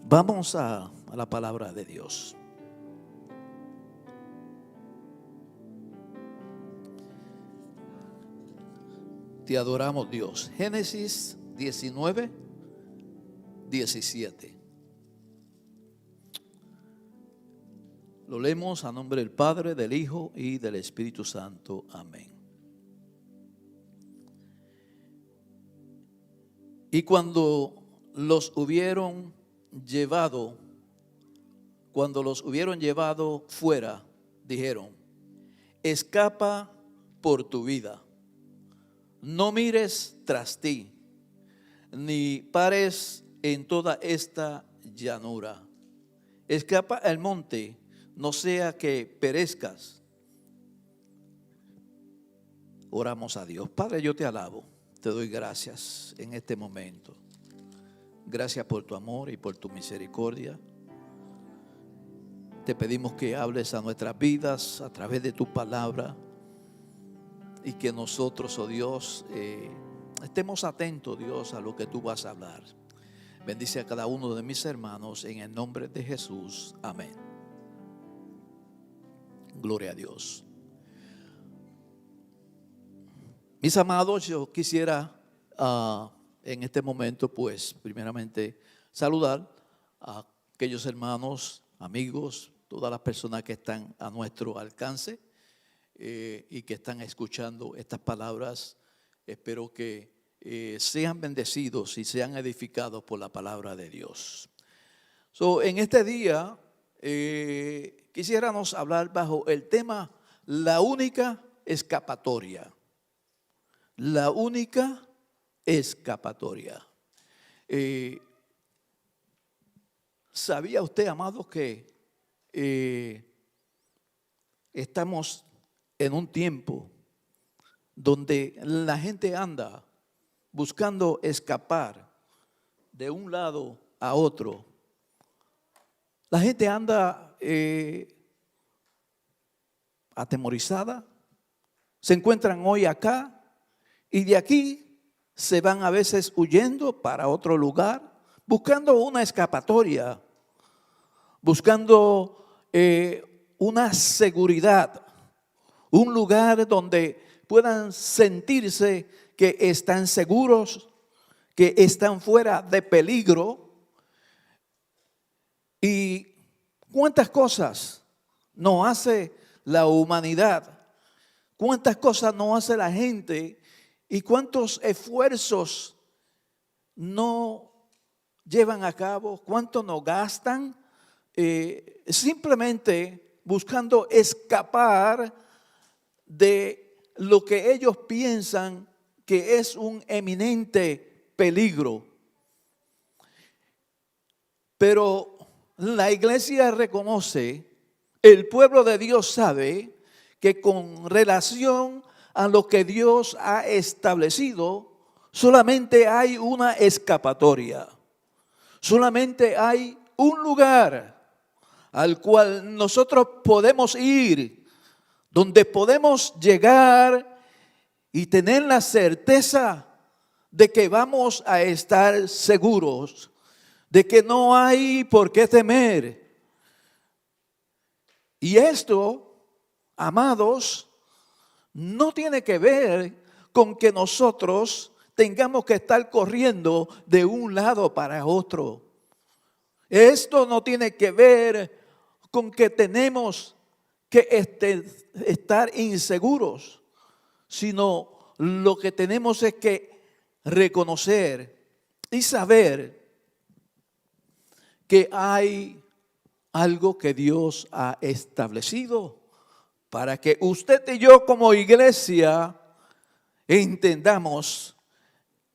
Vamos a la palabra de Dios. Te adoramos, Dios. Génesis 19, 17. Lo leemos a nombre del Padre, del Hijo y del Espíritu Santo. Amén. Y cuando los hubieron llevado fuera, dijeron: escapa por tu vida, no mires tras ti, ni pares en toda esta llanura. Escapa al monte, no sea que perezcas. Oramos a Dios. Padre, yo te alabo, te doy gracias en este momento. Gracias por tu amor y por tu misericordia. Te pedimos que hables a nuestras vidas a través de tu palabra y que nosotros, oh Dios, estemos atentos, Dios, a lo que tú vas a hablar. Bendice a cada uno de mis hermanos en el nombre de Jesús. Amén. Gloria a Dios. Mis amados, yo quisiera en este momento, pues, primeramente saludar a aquellos hermanos, amigos, todas las personas que están a nuestro alcance y que están escuchando estas palabras. Espero que sean bendecidos y sean edificados por la palabra de Dios. En este día quisiéramos hablar bajo el tema la única escapatoria. La única escapatoria. ¿Sabía usted, amados, que estamos en un tiempo donde la gente anda buscando escapar de un lado a otro? La gente anda atemorizada. Se encuentran hoy acá y de aquí se van a veces huyendo para otro lugar, buscando una escapatoria, buscando una seguridad, un lugar donde puedan sentirse que están seguros, que están fuera de peligro. ¿Y cuántas cosas no hace la humanidad? ¿Cuántas cosas no hace la gente? ¿Y cuántos esfuerzos no llevan a cabo? ¿Cuánto no gastan? Simplemente buscando escapar de lo que ellos piensan que es un eminente peligro. Pero la iglesia reconoce, el pueblo de Dios sabe que con relación a lo que Dios ha establecido, solamente hay una escapatoria. Solamente hay un lugar al cual nosotros podemos ir, donde podemos llegar y tener la certeza de que vamos a estar seguros, de que no hay por qué temer. Y esto, amados, no tiene que ver con que nosotros tengamos que estar corriendo de un lado para otro. Esto no tiene que ver con que tenemos que estar inseguros, sino lo que tenemos es que reconocer y saber que hay algo que Dios ha establecido para que usted y yo como iglesia entendamos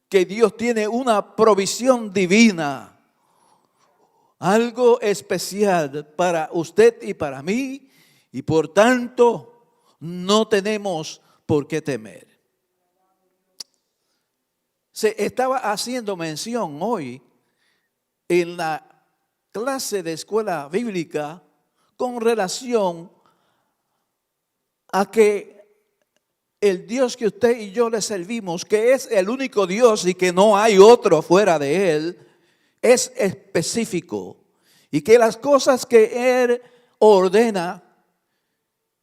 que Dios tiene una provisión divina, algo especial para usted y para mí, y por tanto no tenemos por qué temer. Se estaba haciendo mención hoy en la clase de escuela bíblica con relación a que el Dios que usted y yo le servimos, que es el único Dios y que no hay otro fuera de Él, es específico. y que las cosas que Él ordena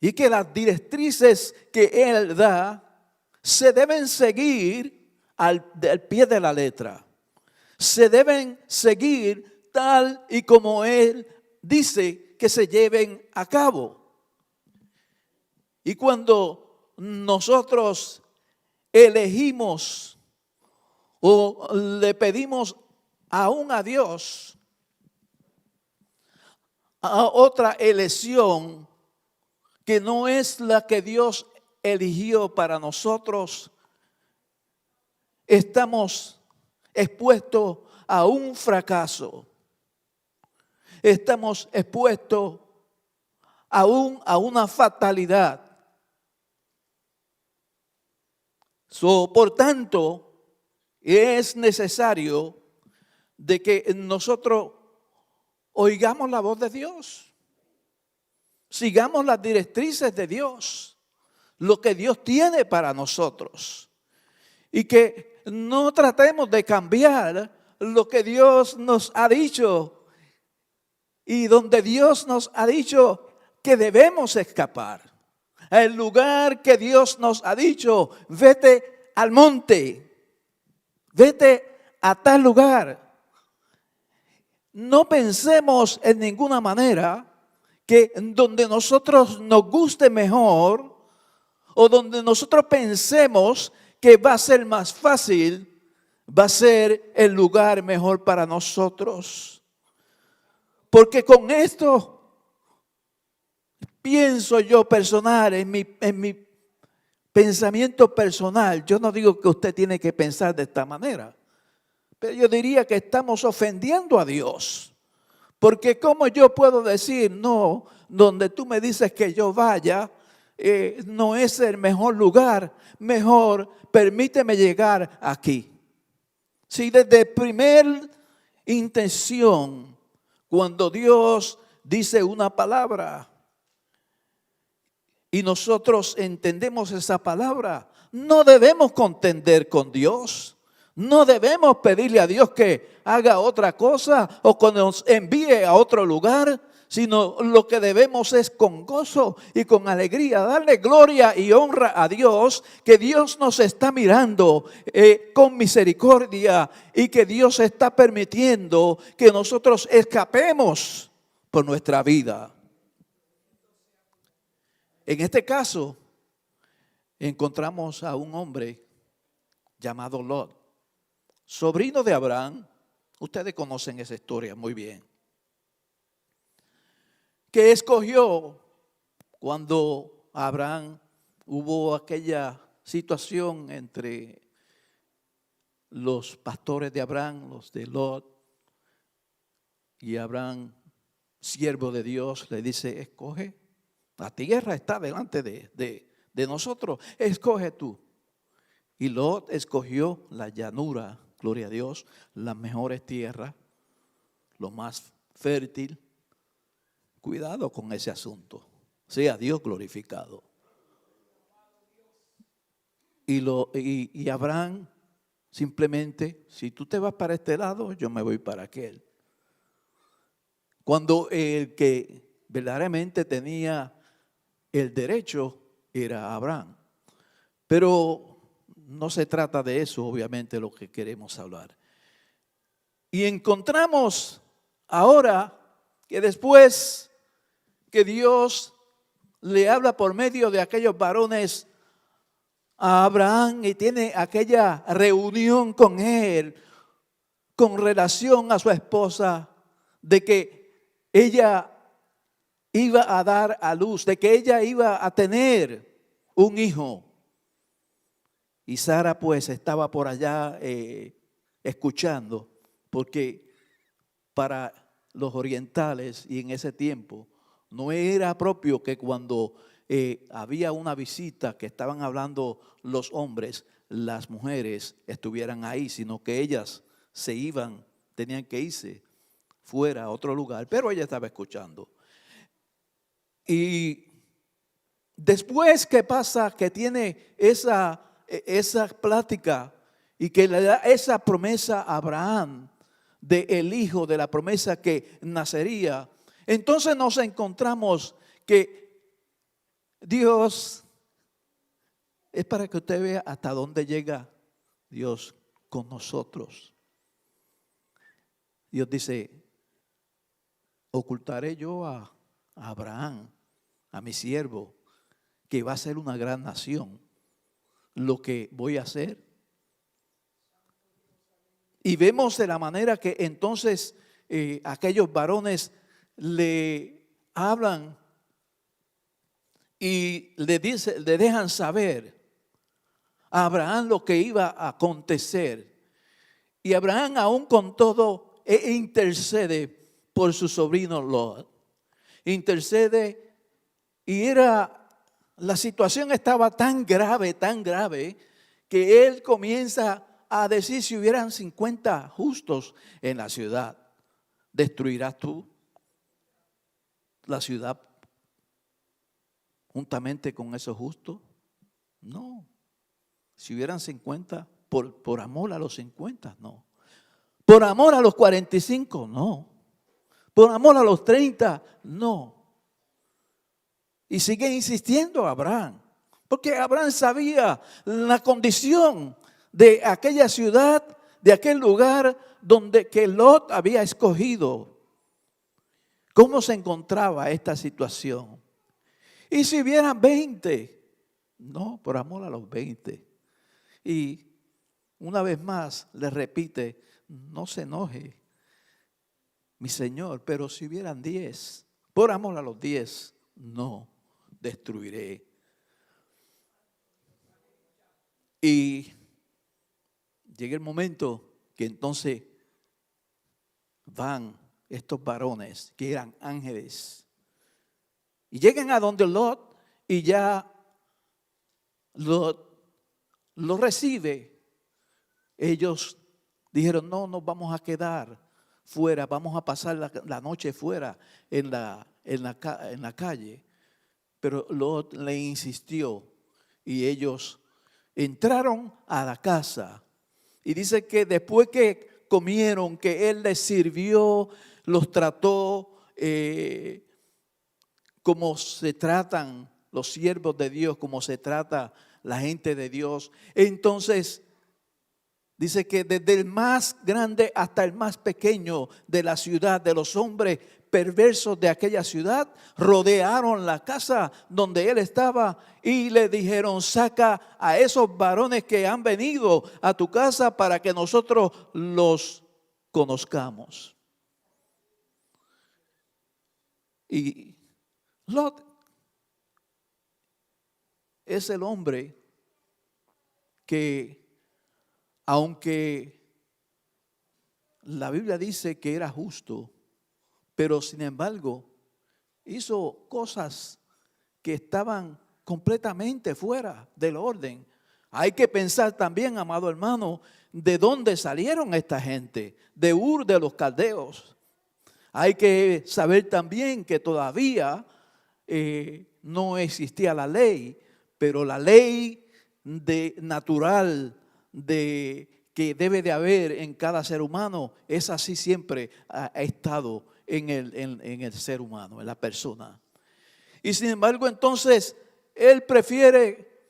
y que las directrices que Él da se deben seguir al pie de la letra. Se deben seguir tal y como Él dice que se lleven a cabo. Y cuando nosotros elegimos o le pedimos aún a Dios a otra elección que no es la que Dios eligió para nosotros, estamos expuestos a un fracaso. Estamos expuestos a una fatalidad. Por tanto, es necesario de que nosotros oigamos la voz de Dios, sigamos las directrices de Dios, lo que Dios tiene para nosotros, y que no tratemos de cambiar lo que Dios nos ha dicho y donde Dios nos ha dicho que debemos escapar. El lugar que Dios nos ha dicho, vete al monte, vete a tal lugar. No pensemos en ninguna manera que donde nosotros nos guste mejor o donde nosotros pensemos que va a ser más fácil, va a ser el lugar mejor para nosotros. Porque con esto pienso yo personal, en mi pensamiento personal, yo no digo que usted tiene que pensar de esta manera, pero yo diría que estamos ofendiendo a Dios. Porque ¿cómo yo puedo decir, no, donde tú me dices que yo vaya, no es el mejor lugar, mejor permíteme llegar aquí? Si desde primer intención, cuando Dios dice una palabra y nosotros entendemos esa palabra, no debemos contender con Dios. No debemos pedirle a Dios que haga otra cosa o que nos envíe a otro lugar, sino lo que debemos es con gozo y con alegría darle gloria y honra a Dios, que Dios nos está mirando con misericordia y que Dios está permitiendo que nosotros escapemos por nuestra vida. En este caso, encontramos a un hombre llamado Lot, sobrino de Abraham. Ustedes conocen esa historia muy bien. Que escogió cuando Abraham hubo aquella situación entre los pastores de Abraham, los de Lot, y Abraham, siervo de Dios, le dice: escoge, la tierra está delante de nosotros, escoge tú. Y Lot escogió la llanura, gloria a Dios, las mejores tierras, lo más fértil. Cuidado con ese asunto. Sea Dios glorificado. Y Abraham simplemente, si tú te vas para este lado, yo me voy para aquel. Cuando el que verdaderamente tenía el derecho era Abraham. Pero no se trata de eso, obviamente, lo que queremos hablar. Y encontramos ahora que después que Dios le habla por medio de aquellos varones a Abraham y tiene aquella reunión con él con relación a su esposa, de que ella iba a dar a luz, de que ella iba a tener un hijo. Y Sara pues estaba por allá escuchando, porque para los orientales y en ese tiempo no era propio que cuando había una visita que estaban hablando los hombres, las mujeres estuvieran ahí, sino que ellas se iban, tenían que irse fuera a otro lugar, pero ella estaba escuchando. Y después que pasa, que tiene esa plática y que le da esa promesa a Abraham, del hijo de la promesa que nacería, entonces nos encontramos que Dios, es para que usted vea hasta dónde llega Dios con nosotros. Dios dice, ocultaré yo a Abraham, a mi siervo, que va a ser una gran nación, lo que voy a hacer. Y vemos de la manera que entonces aquellos varones le hablan y le dejan saber a Abraham lo que iba a acontecer. Y Abraham aún con todo intercede por su sobrino Lot. Intercede y la situación estaba tan grave, que él comienza a decir: si hubieran 50 justos en la ciudad, ¿destruirás tú la ciudad juntamente con esos justos? No. Si hubieran 50, por amor a los 50, no. Por amor a los 45, no. Por amor a los 30, no. Y sigue insistiendo Abraham, porque Abraham sabía la condición de aquella ciudad, de aquel lugar que Lot había escogido. ¿Cómo se encontraba esta situación? Y si hubieran 20, no, por amor a los 20. Y una vez más le repite: no se enoje, mi Señor, pero si hubieran 10, por amor a los 10, no destruiré. Y llega el momento que entonces van estos varones que eran ángeles y llegan a donde Lot, y ya Lot lo recibe. Ellos dijeron: no, nos vamos a quedar fuera, vamos a pasar la noche fuera en la calle. Pero Lot le insistió y ellos entraron a la casa. Y dice que después que comieron, que él les sirvió, los trató como se tratan los siervos de Dios, como se trata la gente de Dios. Entonces dice que desde el más grande hasta el más pequeño de la ciudad, de los hombres perversos de aquella ciudad, rodearon la casa donde él estaba y le dijeron: saca a esos varones que han venido a tu casa para que nosotros los conozcamos. Y Lot es el hombre que, aunque la Biblia dice que era justo, pero sin embargo hizo cosas que estaban completamente fuera del orden. Hay que pensar también, amado hermano, de dónde salieron esta gente, de Ur de los Caldeos. Hay que saber también que todavía no existía la ley, pero la ley natural que debe de haber en cada ser humano es así, siempre ha estado en el ser humano, en la persona. Y sin embargo, entonces, él prefiere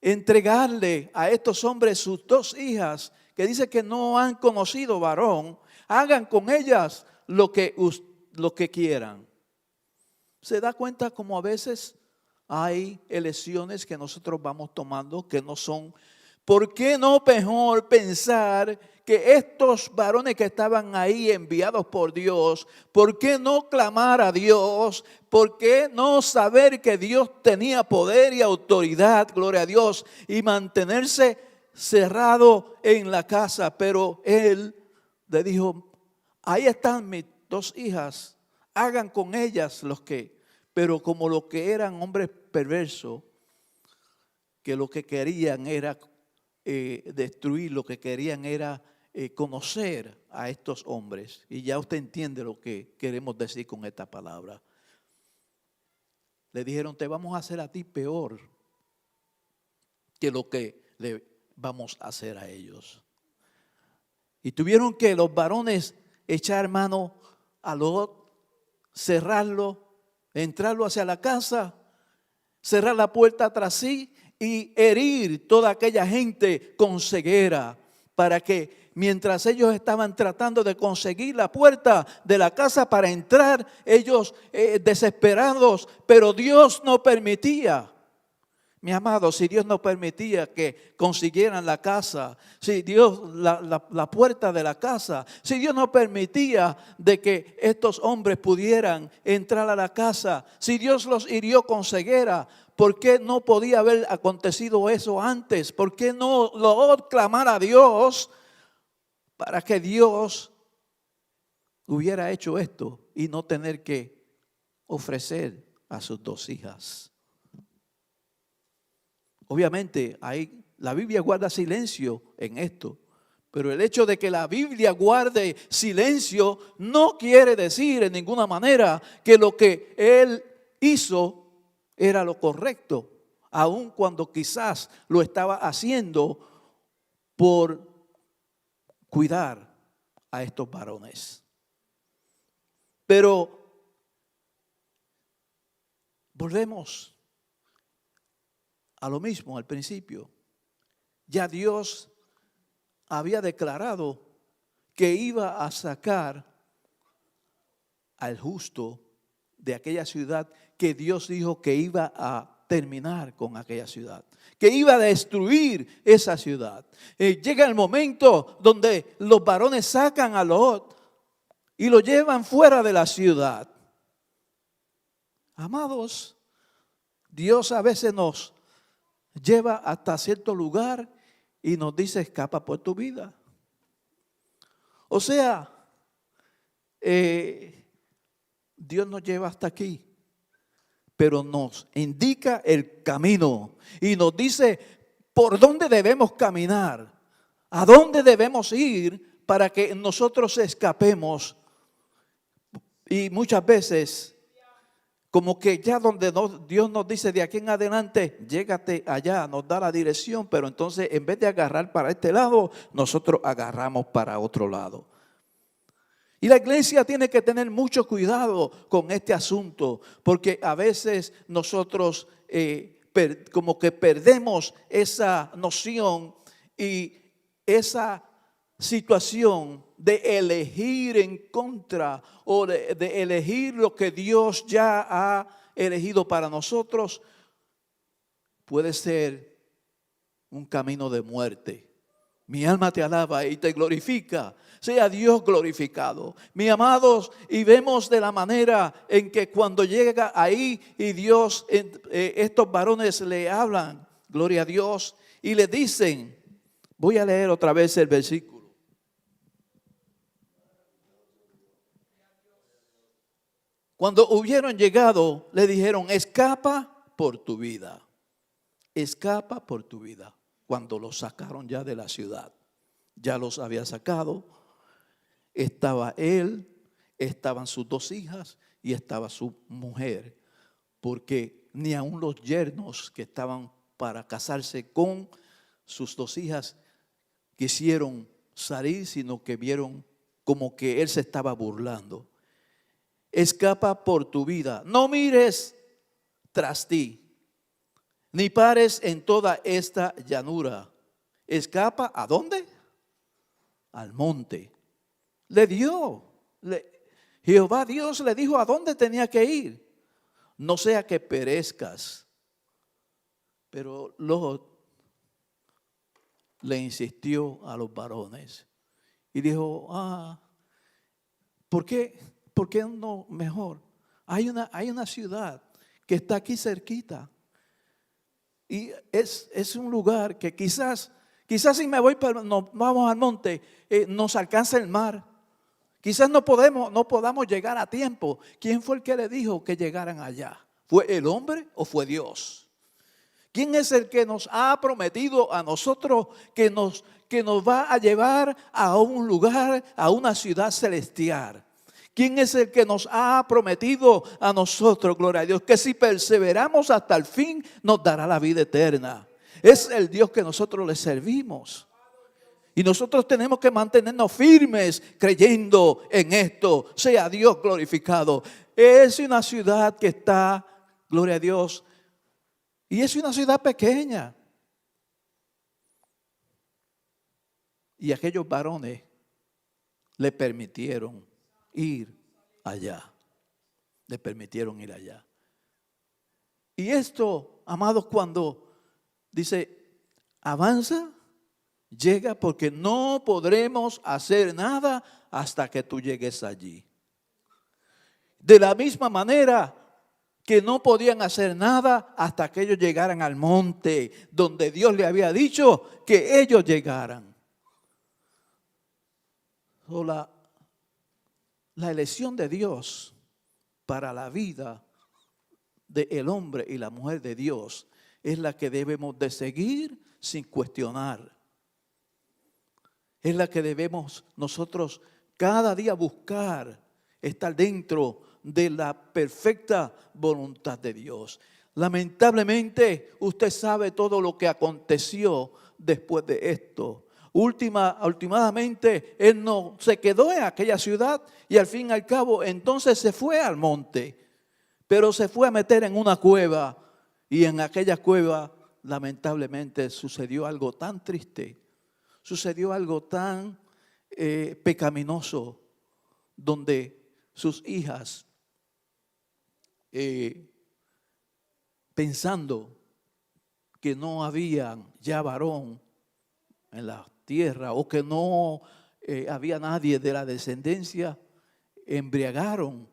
entregarle a estos hombres sus 2 hijas, que dice que no han conocido varón. Hagan con ellas lo que quieran. ¿Se da cuenta cómo a veces hay elecciones que nosotros vamos tomando que no son? ¿Por qué no mejor pensar que estos varones que estaban ahí enviados por Dios, por qué no clamar a Dios? ¿Por qué no saber que Dios tenía poder y autoridad, gloria a Dios, y mantenerse cerrado en la casa? Pero él le dijo: ahí están mis 2 hijas, hagan con ellas pero como lo que eran hombres perversos, que lo que querían era destruir, lo que querían era conocer a estos hombres. Y ya usted entiende lo que queremos decir con esta palabra. Le dijeron: te vamos a hacer a ti peor que lo que le vamos a hacer a ellos. Y tuvieron que los varones echar mano a Lot, cerrarlo, entrarlo hacia la casa, cerrar la puerta tras sí y herir toda aquella gente con ceguera, para que mientras ellos estaban tratando de conseguir la puerta de la casa para entrar, ellos desesperados, pero Dios no permitía. Mi amado, si Dios no permitía que consiguieran la casa, si Dios, la puerta de la casa, si Dios no permitía de que estos hombres pudieran entrar a la casa, si Dios los hirió con ceguera, ¿por qué no podía haber acontecido eso antes? ¿Por qué no Lot clamar a Dios para que Dios hubiera hecho esto y no tener que ofrecer a sus dos hijas? Obviamente, la Biblia guarda silencio en esto, pero el hecho de que la Biblia guarde silencio no quiere decir en ninguna manera que lo que él hizo era lo correcto, aun cuando quizás lo estaba haciendo por cuidar a estos varones. Pero volvemos a lo mismo al principio. Ya Dios había declarado que iba a sacar al justo de aquella ciudad, que Dios dijo que iba a terminar con aquella ciudad, que iba a destruir esa ciudad. Llega el momento donde los varones sacan a Lot y lo llevan fuera de la ciudad. Amados, Dios a veces nos lleva hasta cierto lugar y nos dice: escapa por tu vida. O sea, Dios nos lleva hasta aquí, pero nos indica el camino y nos dice por dónde debemos caminar, a dónde debemos ir para que nosotros escapemos. Y muchas veces, como que ya donde Dios nos dice de aquí en adelante, llégate allá, nos da la dirección, pero entonces en vez de agarrar para este lado, nosotros agarramos para otro lado. Y la iglesia tiene que tener mucho cuidado con este asunto, porque a veces nosotros como que perdemos esa noción y esa situación de elegir en contra o de elegir lo que Dios ya ha elegido para nosotros. Puede ser un camino de muerte. Mi alma te alaba y te glorifica. Sea Dios glorificado. Mis amados, y vemos de la manera en que cuando llega ahí y Dios, estos varones le hablan, gloria a Dios, y le dicen, voy a leer otra vez el versículo. Cuando hubieron llegado, le dijeron: escapa por tu vida. Escapa por tu vida. Cuando los sacaron ya de la ciudad, ya los había sacado. Estaba él, estaban sus dos hijas y estaba su mujer. Porque ni aun los yernos que estaban para casarse con sus dos hijas quisieron salir, sino que vieron como que él se estaba burlando. Escapa por tu vida, no mires tras ti, ni pares en toda esta llanura. Escapa, ¿a dónde? Al monte. Jehová Dios le dijo a dónde tenía que ir. No sea que perezcas. Pero Lot le insistió a los varones y dijo: ¿por qué no mejor? Hay una ciudad que está aquí cerquita y es un lugar que quizás si me voy, nos vamos al monte, nos alcanza el mar. Quizás no podamos llegar a tiempo. ¿Quién fue el que le dijo que llegaran allá? ¿Fue el hombre o fue Dios? ¿Quién es el que nos ha prometido a nosotros que nos va a llevar a un lugar, a una ciudad celestial? ¿Quién es el que nos ha prometido a nosotros, gloria a Dios, que si perseveramos hasta el fin nos dará la vida eterna? Es el Dios que nosotros le servimos. Y nosotros tenemos que mantenernos firmes creyendo en esto. Sea Dios glorificado. Es una ciudad que está, gloria a Dios, y es una ciudad pequeña. Y aquellos varones le permitieron ir allá. Le permitieron ir allá. Y esto, amados, cuando dice, avanza, llega, porque no podremos hacer nada hasta que tú llegues allí. De la misma manera que no podían hacer nada hasta que ellos llegaran al monte donde Dios le había dicho que ellos llegaran. La elección de Dios para la vida del hombre y la mujer de Dios es la que debemos de seguir sin cuestionar. Es la que debemos nosotros cada día buscar, estar dentro de la perfecta voluntad de Dios. Lamentablemente, usted sabe todo lo que aconteció después de esto. Últimamente, él no se quedó en aquella ciudad y al fin y al cabo, entonces se fue al monte. Pero se fue a meter en una cueva y en aquella cueva, lamentablemente, sucedió algo tan triste. Sucedió algo tan pecaminoso, donde sus hijas, pensando que no había ya varón en la tierra o que no había nadie de la descendencia, embriagaron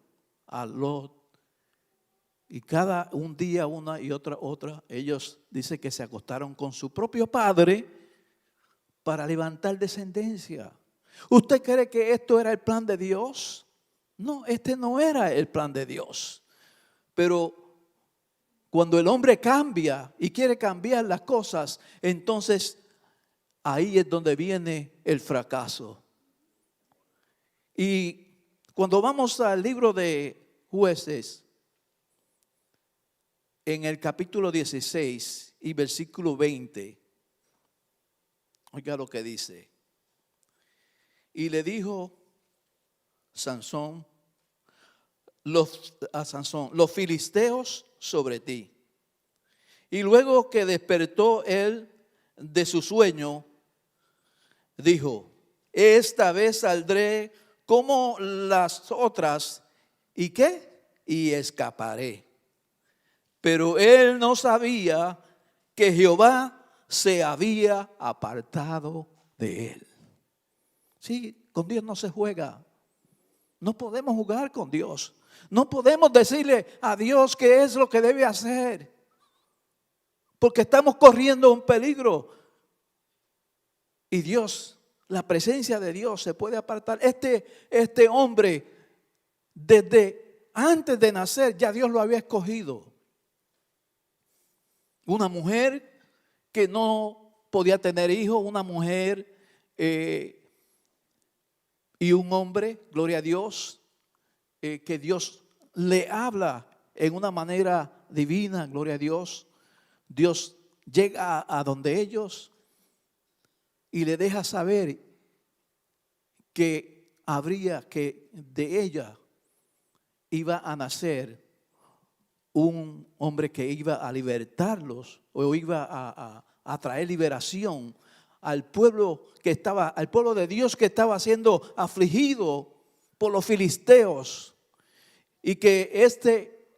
a Lot. Y cada un día una y otra, ellos dicen que se acostaron con su propio padre para levantar descendencia. ¿Usted cree que esto era el plan de Dios? No, este no era el plan de Dios. Pero cuando el hombre cambia y quiere cambiar las cosas, entonces ahí es donde viene el fracaso. Y cuando vamos al libro de Jueces, en el capítulo 16 y versículo 20, oiga lo que dice. Y le dijo Sansón, a Sansón, los filisteos sobre ti. Y luego que despertó él de su sueño, dijo, esta vez saldré como las otras, ¿y qué? Y escaparé. Pero él no sabía que Jehová se había apartado de él. Sí, con Dios no se juega. No podemos jugar con Dios. No podemos decirle a Dios qué es lo que debe hacer, porque estamos corriendo un peligro. Y Dios, la presencia de Dios se puede apartar. Este hombre, desde antes de nacer, ya Dios lo había escogido. Una mujer que no podía tener hijos, una mujer y un hombre, gloria a Dios, que Dios le habla en una manera divina, gloria a Dios. Dios llega a donde ellos y le deja saber que de ella iba a nacer un hombre que iba a libertarlos o iba a traer liberación al pueblo al pueblo de Dios que estaba siendo afligido por los filisteos, y que este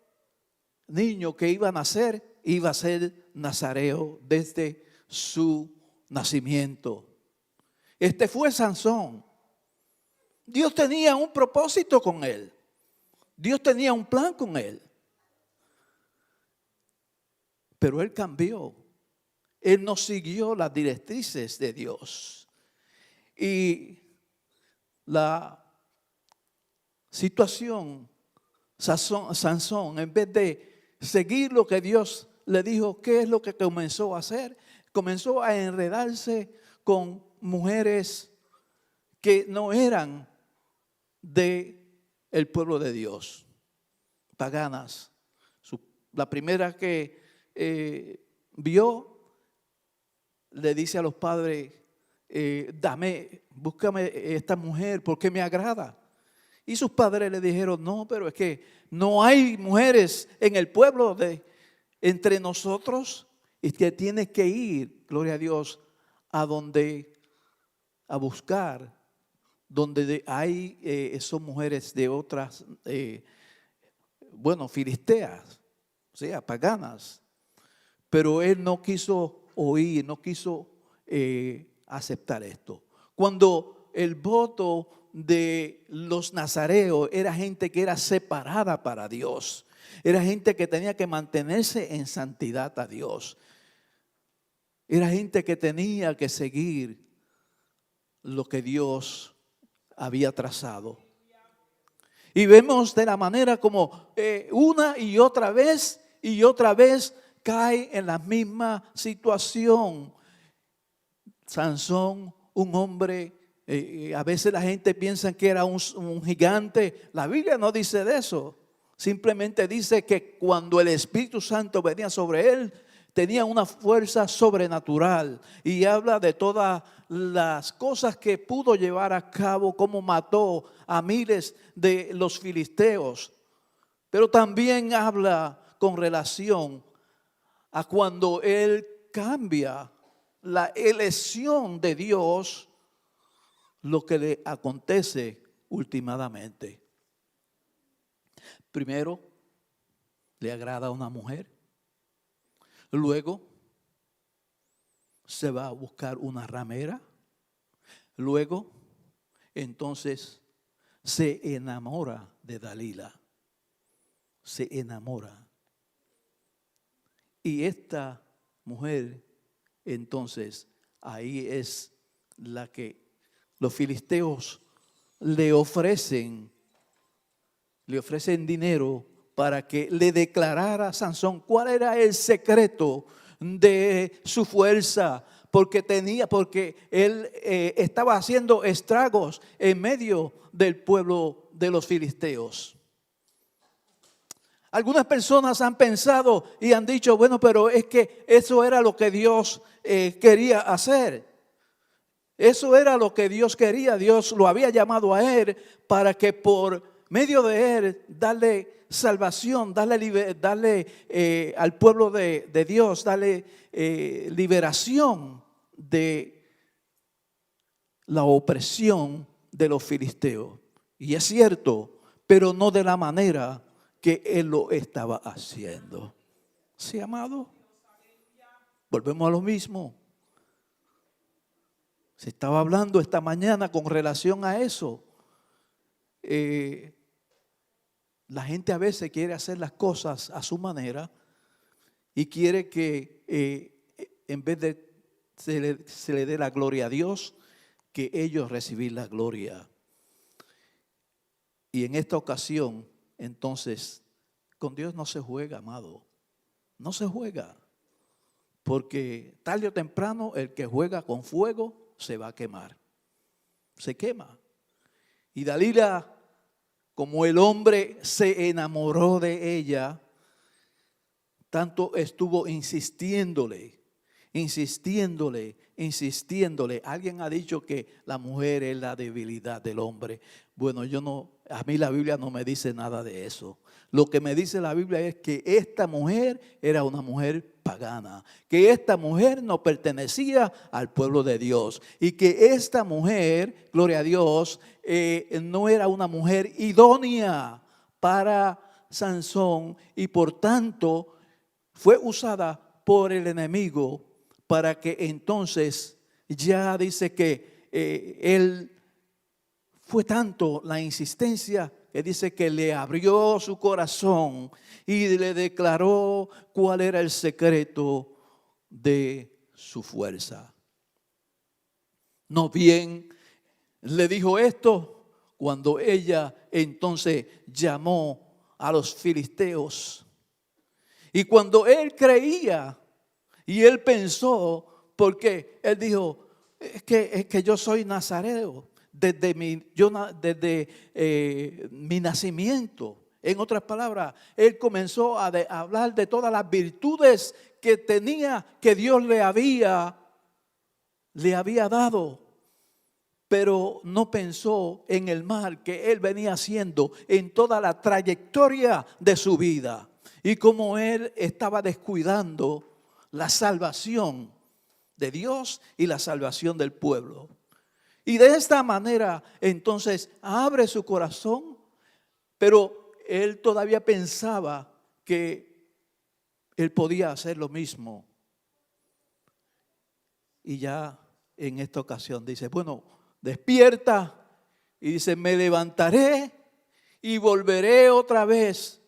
niño que iba a nacer iba a ser nazareo desde su nacimiento. Este fue Sansón. Dios tenía un propósito con él. Dios tenía un plan con él. Pero él cambió. Él no siguió las directrices de Dios. Y la situación, Sansón, en vez de seguir lo que Dios le dijo, ¿qué es lo que comenzó a hacer? Comenzó a enredarse con mujeres que no eran del pueblo de Dios, paganas. La primera que vio, le dice a los padres, búscame esta mujer porque me agrada. Y sus padres le dijeron, no, pero es que no hay mujeres en el pueblo entre nosotros, y que tienes que ir, gloria a Dios, a buscar, donde hay son mujeres de otras, filisteas, o sea, paganas. Pero él no quiso oír, no quiso aceptar esto. Cuando el voto de los nazareos era gente que era separada para Dios, era gente que tenía que mantenerse en santidad a Dios, era gente que tenía que seguir lo que Dios había trazado. Y vemos de la manera como una y otra vez cae en la misma situación. Sansón, un hombre, a veces la gente piensa que era un gigante. La Biblia no dice de eso. Simplemente dice que cuando el Espíritu Santo venía sobre él, tenía una fuerza sobrenatural. Y habla de todas las cosas que pudo llevar a cabo, cómo mató a miles de los filisteos. Pero también habla con relación a cuando él cambia la elección de Dios, lo que le acontece últimamente. Primero, le agrada a una mujer. Luego, se va a buscar una ramera. Luego, entonces, se enamora de Dalila. Se enamora. Y esta mujer, entonces, ahí es la que los filisteos le ofrecen dinero para que le declarara a Sansón cuál era el secreto de su fuerza, porque él estaba haciendo estragos en medio del pueblo de los filisteos. Algunas personas han pensado y han dicho, bueno, pero es que eso era lo que Dios quería hacer. Eso era lo que Dios quería. Dios lo había llamado a él para que por medio de él darle salvación, darle al pueblo de Dios, darle liberación de la opresión de los filisteos. Y es cierto, pero no de la manera que él lo estaba haciendo. ¿Sí, amado? Volvemos a lo mismo. Se estaba hablando esta mañana con relación a eso. La gente a veces quiere hacer las cosas a su manera y quiere que en vez de se le dé la gloria a Dios, que ellos reciban la gloria. Y en esta ocasión, entonces, con Dios no se juega, amado. No se juega. Porque tarde o temprano el que juega con fuego se va a quemar. Se quema. Y Dalila, como el hombre se enamoró de ella, tanto estuvo insistiéndole. Alguien ha dicho que la mujer es la debilidad del hombre. Bueno, a mí la Biblia no me dice nada de eso. Lo que me dice la Biblia es que esta mujer era una mujer pagana, que esta mujer no pertenecía al pueblo de Dios y que esta mujer, gloria a Dios, no era una mujer idónea para Sansón y por tanto fue usada por el enemigo para que entonces ya dice que él fue tanto la insistencia que dice que le abrió su corazón y le declaró cuál era el secreto de su fuerza. No bien le dijo esto cuando ella entonces llamó a los filisteos. Y cuando él creía y él pensó, porque él dijo, es que yo soy nazareo desde mi nacimiento. En otras palabras, él comenzó a hablar de todas las virtudes que tenía, que Dios le había le había dado, pero no pensó en el mal que él venía haciendo en toda la trayectoria de su vida y cómo él estaba descuidando la salvación de Dios y la salvación del pueblo. Y de esta manera entonces abre su corazón, pero él todavía pensaba que él podía hacer lo mismo. Y ya en esta ocasión dice, bueno, despierta, y dice, me levantaré y volveré otra vez,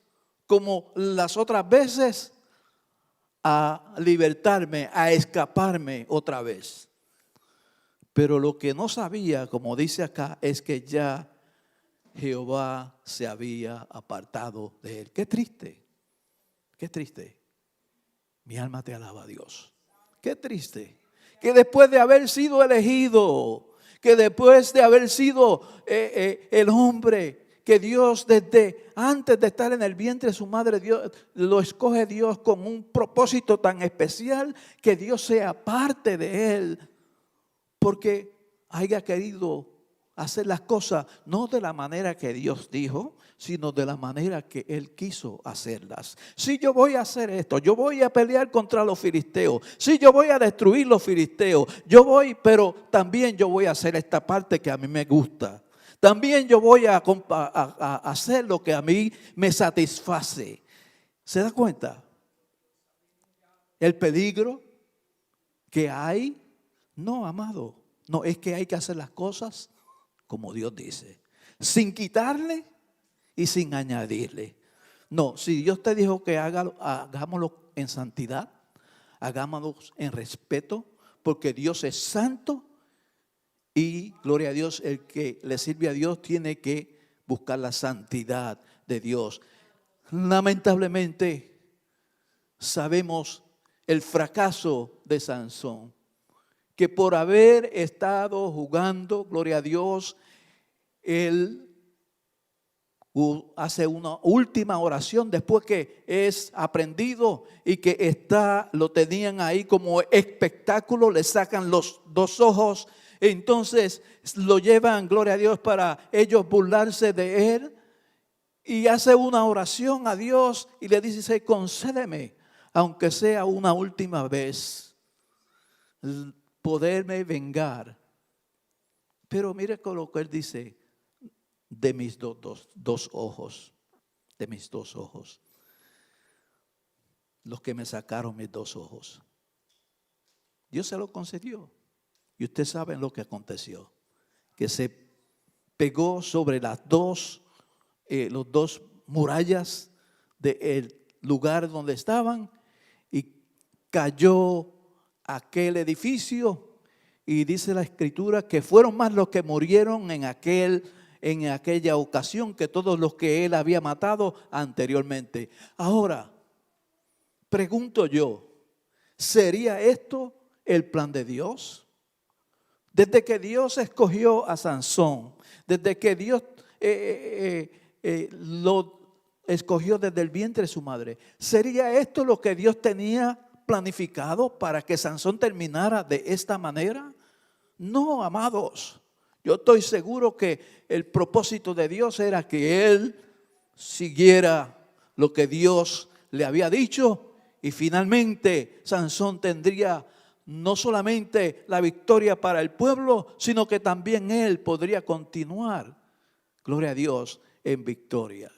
como las otras veces, a libertarme, a escaparme otra vez. Pero lo que no sabía, como dice acá, es que ya Jehová se había apartado de él. Qué triste, qué triste. Mi alma te alaba, Dios. Qué triste que después de haber sido elegido, que después de haber sido el hombre que Dios desde antes de estar en el vientre de su madre, Dios lo escoge Dios con un propósito tan especial, que Dios sea parte de él, porque haya querido hacer las cosas no de la manera que Dios dijo, sino de la manera que Él quiso hacerlas. Si yo voy a hacer esto, yo voy a pelear contra los filisteos, si yo voy a destruir los filisteos, yo voy, pero también yo voy a hacer esta parte que a mí me gusta. También yo voy a hacer lo que a mí me satisface. ¿Se da cuenta? El peligro que hay. No, amado, no, es que hay que hacer las cosas como Dios dice, sin quitarle y sin añadirle. No, si Dios te dijo que hagámoslo en santidad, hagámoslo en respeto, porque Dios es santo y gloria a Dios, el que le sirve a Dios tiene que buscar la santidad de Dios. Lamentablemente sabemos el fracaso de Sansón, que por haber estado jugando, gloria a Dios, él hace una última oración después que es aprendido y que lo tenían ahí como espectáculo, le sacan los dos ojos, entonces lo llevan, gloria a Dios, para ellos burlarse de él, y hace una oración a Dios y le dice, concédeme, aunque sea una última vez, poderme vengar. Pero mire con lo que él dice, de mis dos ojos, de mis dos ojos, los que me sacaron mis dos ojos. Dios se lo concedió. Y ustedes saben lo que aconteció, que se pegó sobre los dos murallas del lugar donde estaban y cayó aquel edificio. Y dice la escritura que fueron más los que murieron en aquella ocasión que todos los que él había matado anteriormente. Ahora, pregunto yo, ¿sería esto el plan de Dios? Desde que Dios escogió a Sansón, desde que Dios lo escogió desde el vientre de su madre, ¿sería esto lo que Dios tenía planificado para que Sansón terminara de esta manera? No, amados, yo estoy seguro que el propósito de Dios era que él siguiera lo que Dios le había dicho, y finalmente Sansón tendría no solamente la victoria para el pueblo, sino que también él podría continuar, gloria a Dios, en victoria.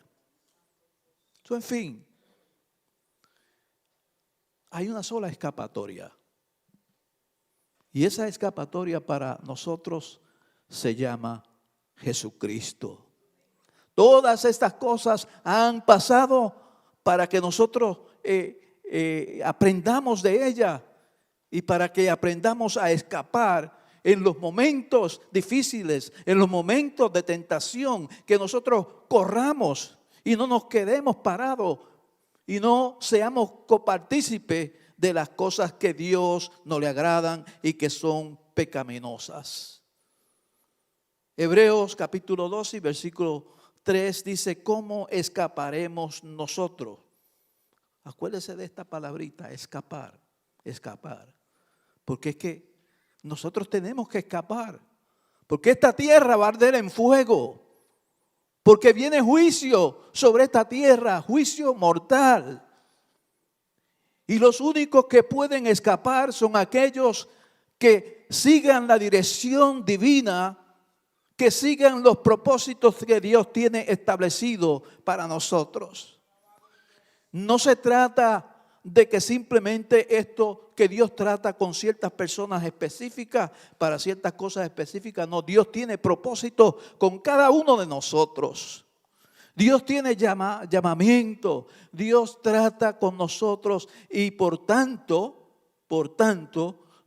En fin, hay una sola escapatoria. Y esa escapatoria para nosotros se llama Jesucristo. Todas estas cosas han pasado para que nosotros aprendamos de ella y para que aprendamos a escapar en los momentos difíciles, en los momentos de tentación, que nosotros corramos y no nos quedemos parados y no seamos copartícipes de las cosas que Dios no le agradan y que son pecaminosas. Hebreos capítulo 12 y versículo 3 dice, ¿cómo escaparemos nosotros? Acuérdese de esta palabrita, escapar, escapar. Porque es que nosotros tenemos que escapar. Porque esta tierra va a arder en fuego. Porque viene juicio sobre esta tierra, juicio mortal. Y los únicos que pueden escapar son aquellos que sigan la dirección divina, que sigan los propósitos que Dios tiene establecido para nosotros. No se trata de que simplemente esto que Dios trata con ciertas personas específicas para ciertas cosas específicas. No, Dios tiene propósito con cada uno de nosotros. Dios tiene llamamiento, Dios trata con nosotros y por tanto,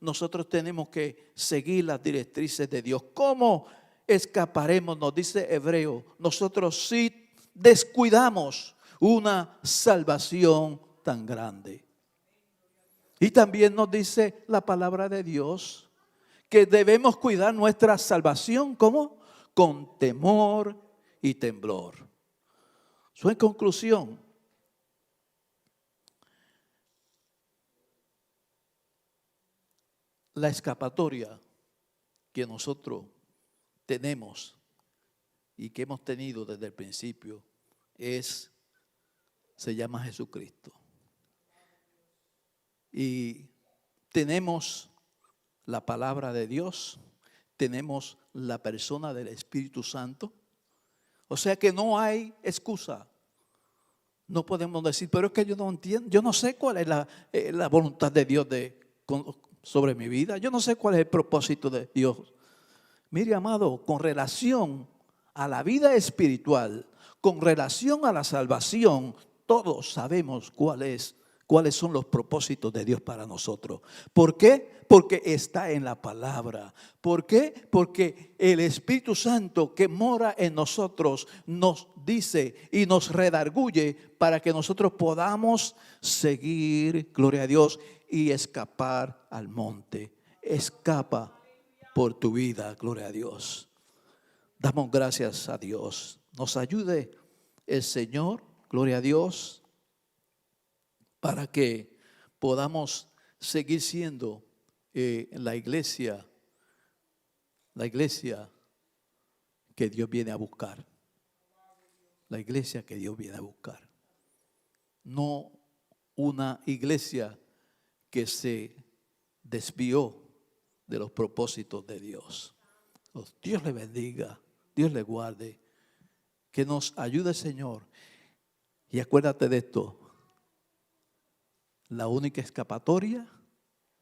nosotros tenemos que seguir las directrices de Dios. ¿Cómo escaparemos? Nos dice Hebreo, nosotros sí descuidamos una salvación tan grande. Y también nos dice la palabra de Dios que debemos cuidar nuestra salvación, ¿cómo? Con temor y temblor. En conclusión, la escapatoria que nosotros tenemos y que hemos tenido desde el principio se llama Jesucristo. Y tenemos la palabra de Dios, tenemos la persona del Espíritu Santo. O sea que no hay excusa. No podemos decir, pero es que yo no entiendo, yo no sé cuál es la voluntad de Dios sobre mi vida. Yo no sé cuál es el propósito de Dios. Mire, amado, con relación a la vida espiritual, con relación a la salvación, todos sabemos cuáles son los propósitos de Dios para nosotros. ¿Por qué? Porque está en la palabra. ¿Por qué? Porque el Espíritu Santo que mora en nosotros nos dice y nos redarguye para que nosotros podamos seguir, gloria a Dios, y escapar al monte. Escapa por tu vida, gloria a Dios. Damos gracias a Dios. Nos ayude el Señor, gloria a Dios, para que podamos seguir siendo la iglesia que Dios viene a buscar. La iglesia que Dios viene a buscar. No una iglesia que se desvió de los propósitos de Dios. Dios le bendiga, Dios le guarde, que nos ayude, Señor. Y acuérdate de esto. La única escapatoria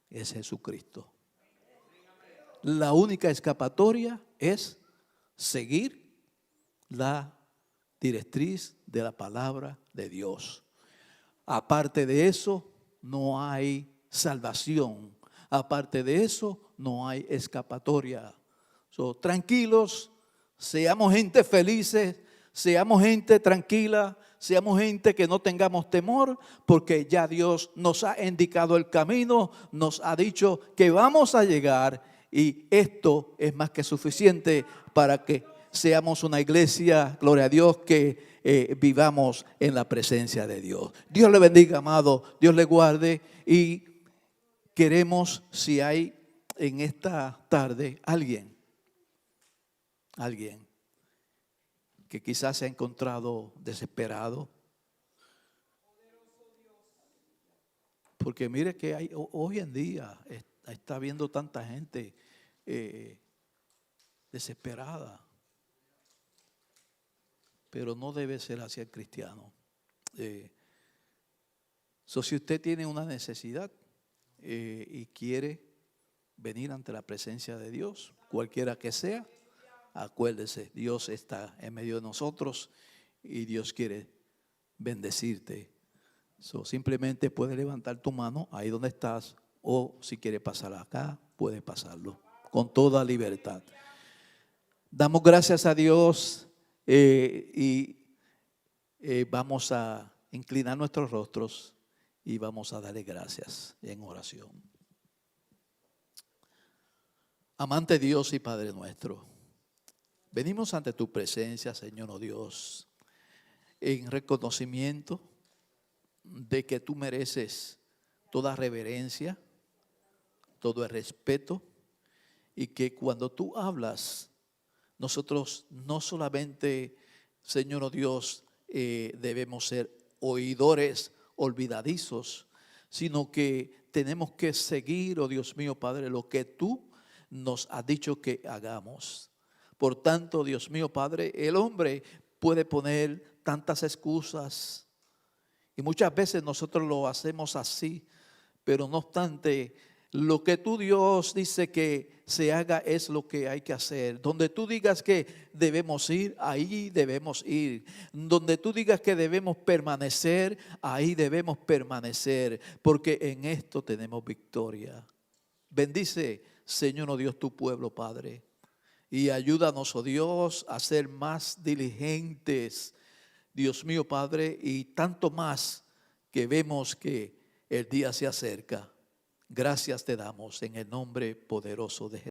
es Jesucristo. La única escapatoria es seguir la directriz de la palabra de Dios. Aparte de eso, no hay salvación. Aparte de eso, no hay escapatoria. Tranquilos, seamos gente felices, seamos gente tranquila, seamos gente que no tengamos temor, porque ya Dios nos ha indicado el camino, nos ha dicho que vamos a llegar y esto es más que suficiente para que seamos una iglesia, gloria a Dios, que vivamos en la presencia de Dios. Dios le bendiga, amado, Dios le guarde y queremos, si hay en esta tarde alguien que quizás se ha encontrado desesperado. Porque mire que hoy en día está habiendo tanta gente desesperada. Pero no debe ser así el cristiano. Si usted tiene una necesidad y quiere venir ante la presencia de Dios, cualquiera que sea, acuérdese, Dios está en medio de nosotros y Dios quiere bendecirte. Simplemente puedes levantar tu mano ahí donde estás, o si quieres pasar acá, puedes pasarlo con toda libertad. Damos gracias a Dios y vamos a inclinar nuestros rostros y vamos a darle gracias en oración. Amante Dios y Padre nuestro, venimos ante tu presencia, Señor, oh Dios, en reconocimiento de que tú mereces toda reverencia, todo el respeto y que cuando tú hablas, nosotros no solamente, Señor oh Dios, debemos ser oidores olvidadizos, sino que tenemos que seguir, oh Dios mío, Padre, lo que tú nos has dicho que hagamos. Por tanto, Dios mío, Padre, el hombre puede poner tantas excusas y muchas veces nosotros lo hacemos así, pero no obstante, lo que tú, Dios, dice que se haga es lo que hay que hacer. Donde tú digas que debemos ir, ahí debemos ir. Donde tú digas que debemos permanecer, ahí debemos permanecer, porque en esto tenemos victoria. Bendice, Señor, oh Dios, tu pueblo, Padre, y ayúdanos, oh Dios, a ser más diligentes, Dios mío, Padre, y tanto más que vemos que el día se acerca. Gracias te damos en el nombre poderoso de Jesús.